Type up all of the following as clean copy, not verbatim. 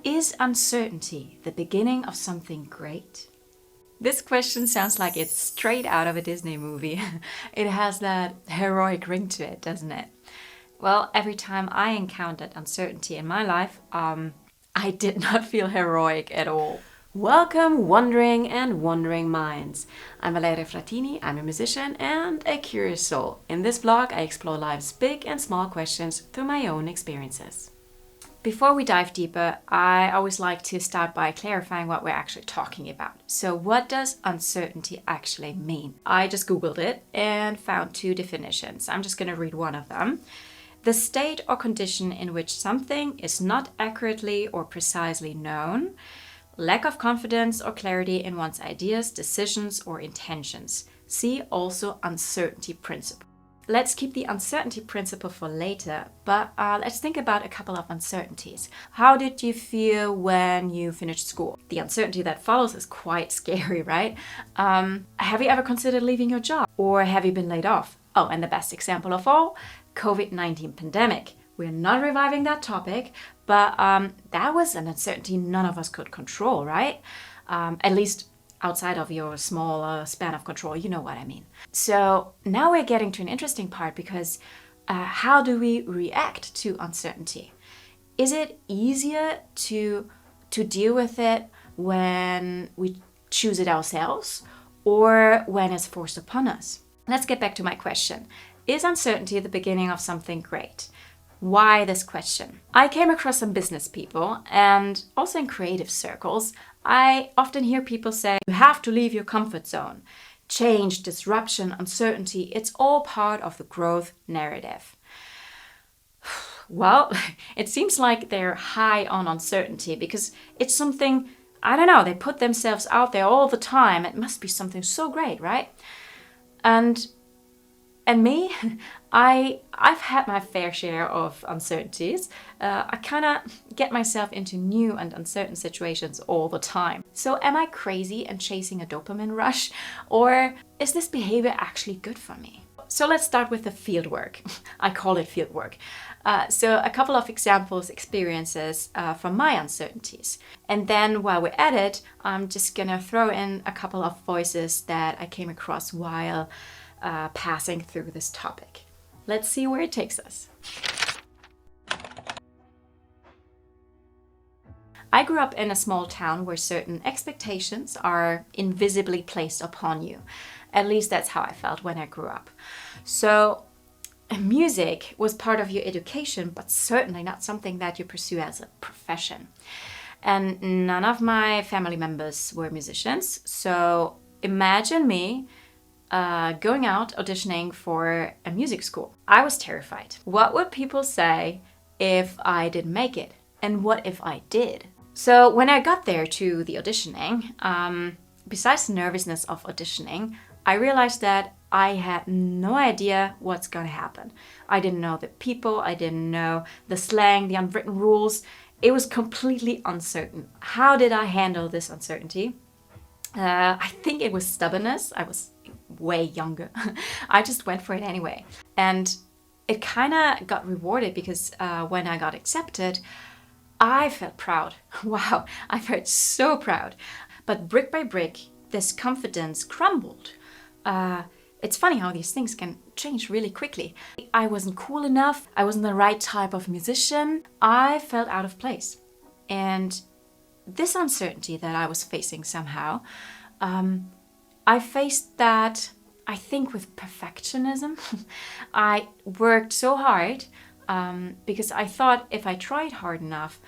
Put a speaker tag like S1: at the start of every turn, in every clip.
S1: Is uncertainty the beginning of something great? This question sounds like it's straight out of a Disney movie. It has that heroic ring to it, doesn't it? Well, every time I encountered uncertainty in my life, I did not feel heroic at all.
S2: Welcome, wandering and wandering minds. I'm Valeria Frattini, I'm a musician and a curious soul. In this vlog, I explore life's big and small questions through my own experiences.
S1: Before we dive deeper, I always like to start by clarifying what we're actually talking about. So what does uncertainty actually mean? I just Googled it and found two definitions. I'm just going to read one of them. The state or condition in which something is not accurately or precisely known, lack of confidence or clarity in one's ideas, decisions, or intentions. See also uncertainty principle. Let's keep the uncertainty principle for later, but let's think about a couple of uncertainties. How did you feel when you finished school? The uncertainty that follows is quite scary, right? Have you ever considered leaving your job? Or have you been laid off? Oh, and the best example of all, COVID-19 pandemic. We're not reviving that topic, but that was an uncertainty none of us could control, right? At least outside of your small span of control, you know what I mean. So now we're getting to an interesting part because how do we react to uncertainty? Is it easier to deal with it when we choose it ourselves or when it's forced upon us? Let's get back to my question. Is uncertainty the beginning of something great? Why this question? I came across some business people and also in creative circles, I often hear people say, you have to leave your comfort zone. Change, disruption, uncertainty, it's all part of the growth narrative. Well, it seems like they're high on uncertainty because it's something, I don't know, they put themselves out there all the time. It must be something so great, right? And me, I've had my fair share of uncertainties. I kind of get myself into new and uncertain situations all the time. So am I crazy and chasing a dopamine rush? Or is this behavior actually good for me? So let's start with the field work. I call it field work. So a couple of experiences from my uncertainties. And then while we're at it, I'm just gonna throw in a couple of voices that I came across while passing through this topic. Let's see where it takes us. I grew up in a small town where certain expectations are invisibly placed upon you. At least that's how I felt when I grew up. So music was part of your education, but certainly not something that you pursue as a profession. And none of my family members were musicians. So imagine me going out auditioning for a music school. I was terrified. What would people say if I didn't make it? And what if I did? So when I got there to the auditioning, besides the nervousness of auditioning, I realized that I had no idea what's gonna happen. I didn't know the people, I didn't know the slang, the unwritten rules. It was completely uncertain. How did I handle this uncertainty? I think it was stubbornness. I was way younger. I just went for it anyway. And it kind of got rewarded because when I got accepted, I felt proud. Wow, I felt so proud. But brick by brick, this confidence crumbled. It's funny how these things can change really quickly. I wasn't cool enough. I wasn't the right type of musician. I felt out of place. And this uncertainty that I was facing somehow, I faced that, I think, with perfectionism. I worked so hard because I thought if I tried hard enough,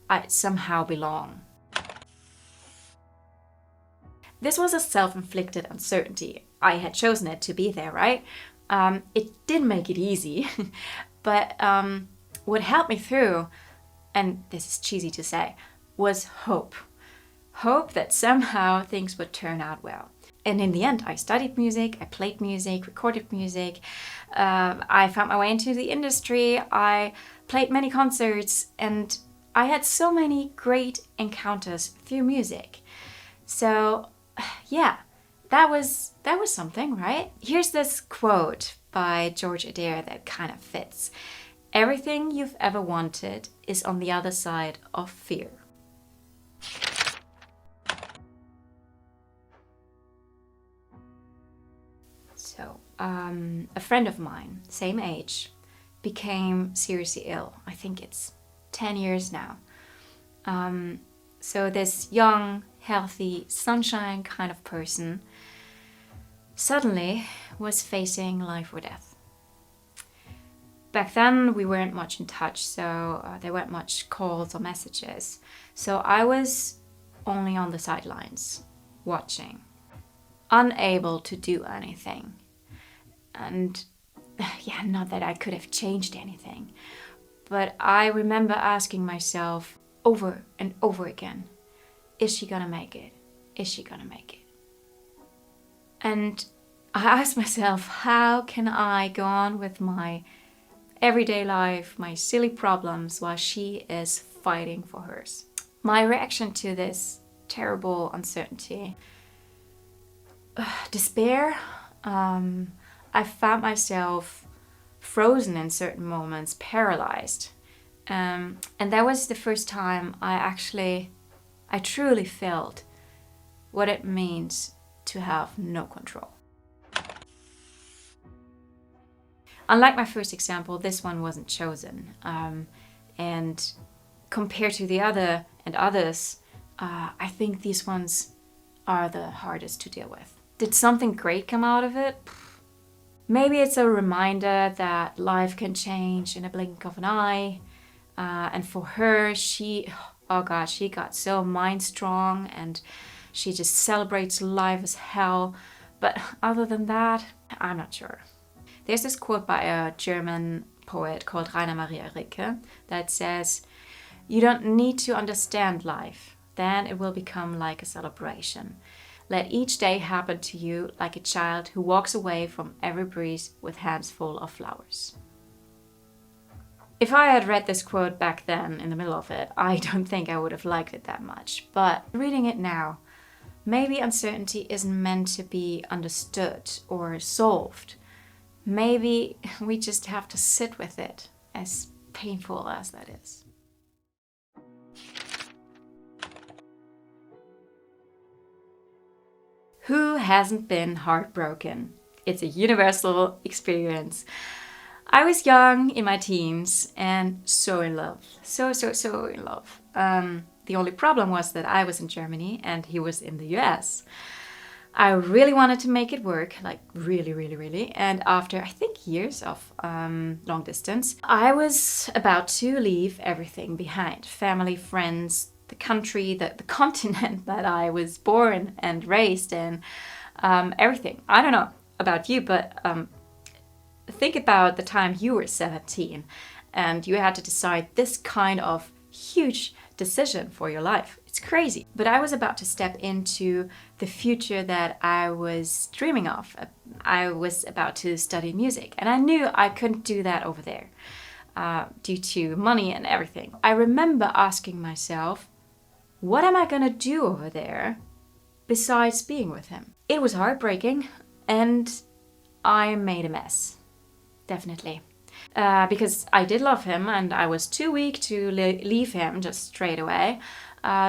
S1: I'd somehow belong. This was a self-inflicted uncertainty. I had chosen it to be there, right? It didn't make it easy, but what helped me through, and this is cheesy to say, was hope. Hope that somehow things would turn out well. And in the end, I studied music, I played music, recorded music. I found my way into the industry. I played many concerts and I had so many great encounters through music. So yeah, that was something, right? Here's this quote by George Adair that kind of fits. Everything you've ever wanted is on the other side of fear. So, a friend of mine, same age, became seriously ill. I think it's 10 years now. So this young, healthy, sunshine kind of person suddenly was facing life or death. Back then we weren't much in touch, so there weren't much calls or messages. So I was only on the sidelines, watching, unable to do anything. And yeah, not that I could have changed anything, but I remember asking myself over and over again, is she gonna make it? Is she gonna make it? And I asked myself, how can I go on with my everyday life, my silly problems, while she is fighting for hers? My reaction to this terrible uncertainty, despair. I found myself frozen in certain moments, paralyzed. And that was the first time I truly felt what it means to have no control. Unlike my first example, this one wasn't chosen. And compared to the others, I think these ones are the hardest to deal with. Did something great come out of it? Maybe it's a reminder that life can change in a blink of an eye. And for her, she got so mind strong and she just celebrates life as hell. But other than that, I'm not sure. There's this quote by a German poet called Rainer Maria Rilke that says, "You don't need to understand life, then it will become like a celebration. Let each day happen to you like a child who walks away from every breeze with hands full of flowers." If I had read this quote back then in the middle of it, I don't think I would have liked it that much. But reading it now, maybe uncertainty isn't meant to be understood or solved. Maybe we just have to sit with it, as painful as that is. Who hasn't been heartbroken? It's a universal experience. I was young in my teens and so in love. So in love. The only problem was that I was in Germany and he was in the US. I really wanted to make it work, like really. And after, I think, years of long distance, I was about to leave everything behind. Family, friends, the country, the continent that I was born and raised in, everything. I don't know about you, but think about the time you were 17 and you had to decide this kind of huge decision for your life. It's crazy. But I was about to step into the future that I was dreaming of. I was about to study music and I knew I couldn't do that over there due to money and everything. I remember asking myself, what am I gonna do over there besides being with him? It was heartbreaking and I made a mess. Definitely. Because I did love him and I was too weak to leave him just straight away.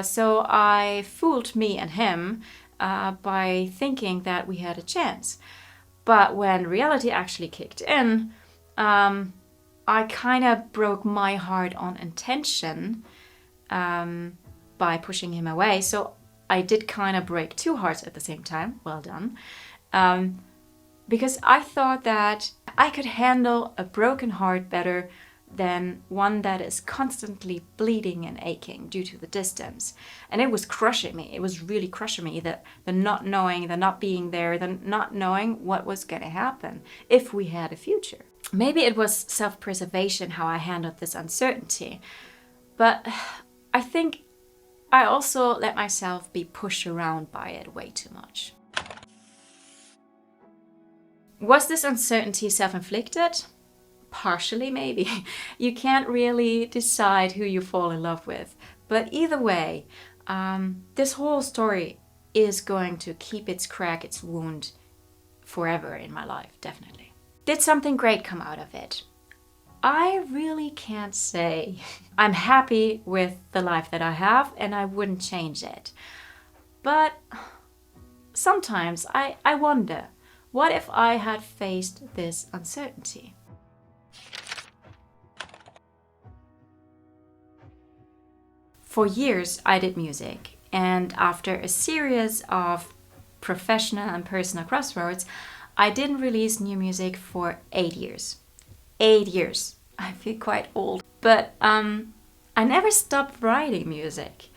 S1: So I fooled me and him by thinking that we had a chance. But when reality actually kicked in, I kind of broke my heart on intention by pushing him away. So I did kind of break two hearts at the same time. Well done. Because I thought that I could handle a broken heart better than one that is constantly bleeding and aching due to the distance. And it was crushing me. It was really crushing me, the not knowing, the not being there, the not knowing what was going to happen if we had a future. Maybe it was self-preservation how I handled this uncertainty. But I think I also let myself be pushed around by it way too much. Was this uncertainty self-inflicted? Partially, maybe. You can't really decide who you fall in love with. But either way, this whole story is going to keep its crack, its wound forever in my life, definitely. Did something great come out of it? I really can't say. I'm happy with the life that I have and I wouldn't change it. But sometimes I wonder, what if I had faced this uncertainty? For years I did music, and after a series of professional and personal crossroads, I didn't release new music for 8 years. 8 years. I feel quite old. But I never stopped writing music.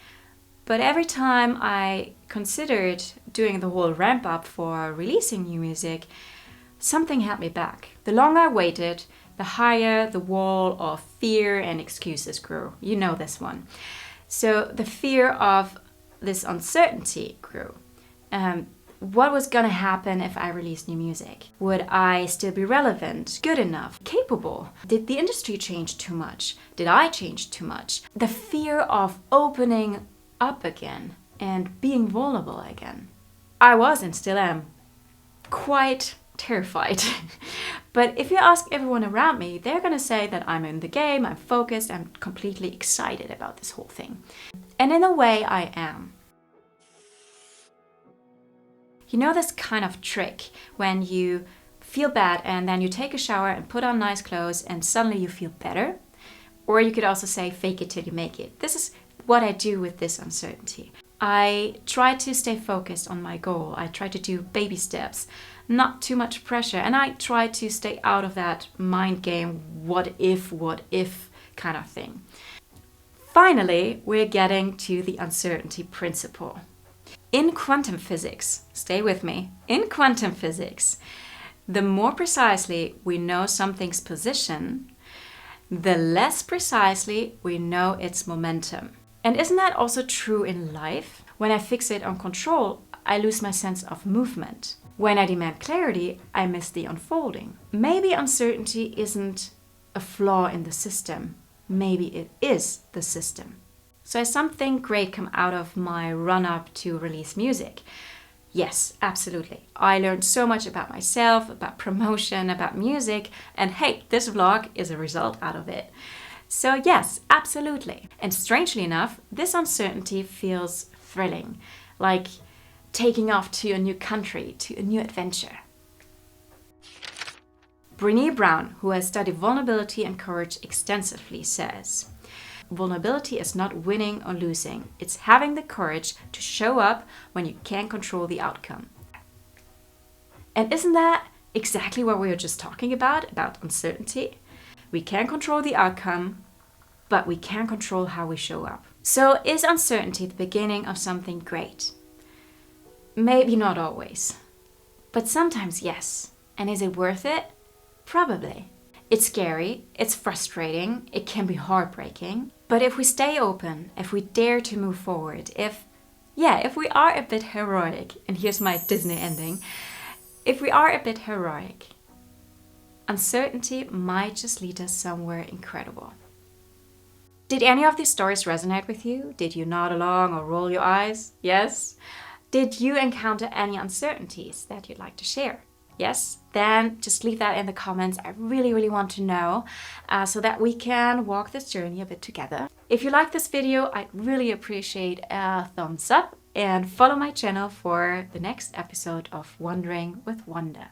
S1: But every time I considered doing the whole ramp up for releasing new music, something held me back. The longer I waited, the higher the wall of fear and excuses grew. You know this one. So the fear of this uncertainty grew. What was gonna happen if I released new music? Would I still be relevant, good enough, capable? Did the industry change too much? Did I change too much? The fear of opening up again and being vulnerable again. I was and still am quite terrified. But if you ask everyone around me, they're gonna say that I'm in the game, I'm focused, I'm completely excited about this whole thing. And in a way I am. You know this kind of trick when you feel bad and then you take a shower and put on nice clothes and suddenly you feel better? Or you could also say fake it till you make it. This is what I do with this uncertainty. I try to stay focused on my goal. I try to do baby steps, not too much pressure, and I try to stay out of that mind game, what if kind of thing. Finally, we're getting to the uncertainty principle. In quantum physics, stay with me, in quantum physics, the more precisely we know something's position, the less precisely we know its momentum. And isn't that also true in life? When I fixate on control, I lose my sense of movement. When I demand clarity, I miss the unfolding. Maybe uncertainty isn't a flaw in the system. Maybe it is the system. So has something great come out of my run-up to release music? Yes, absolutely. I learned so much about myself, about promotion, about music, and hey, this vlog is a result out of it. So yes, absolutely. And strangely enough, this uncertainty feels thrilling, like taking off to a new country, to a new adventure. Brené Brown, who has studied vulnerability and courage extensively, says, vulnerability is not winning or losing. It's having the courage to show up when you can't control the outcome. And isn't that exactly what we were just talking about uncertainty? We can't control the outcome, but we can control how we show up. So is uncertainty the beginning of something great? Maybe not always, but sometimes yes. And is it worth it? Probably. It's scary, it's frustrating, it can be heartbreaking. But if we stay open, if we dare to move forward, if we are a bit heroic, and here's my Disney ending, if we are a bit heroic, uncertainty might just lead us somewhere incredible. Did any of these stories resonate with you? Did you nod along or roll your eyes? Yes? Did you encounter any uncertainties that you'd like to share? Yes? Then just leave that in the comments. I really, really want to know so that we can walk this journey a bit together. If you like this video, I'd really appreciate a thumbs up and follow my channel for the next episode of Wondering with Wonder.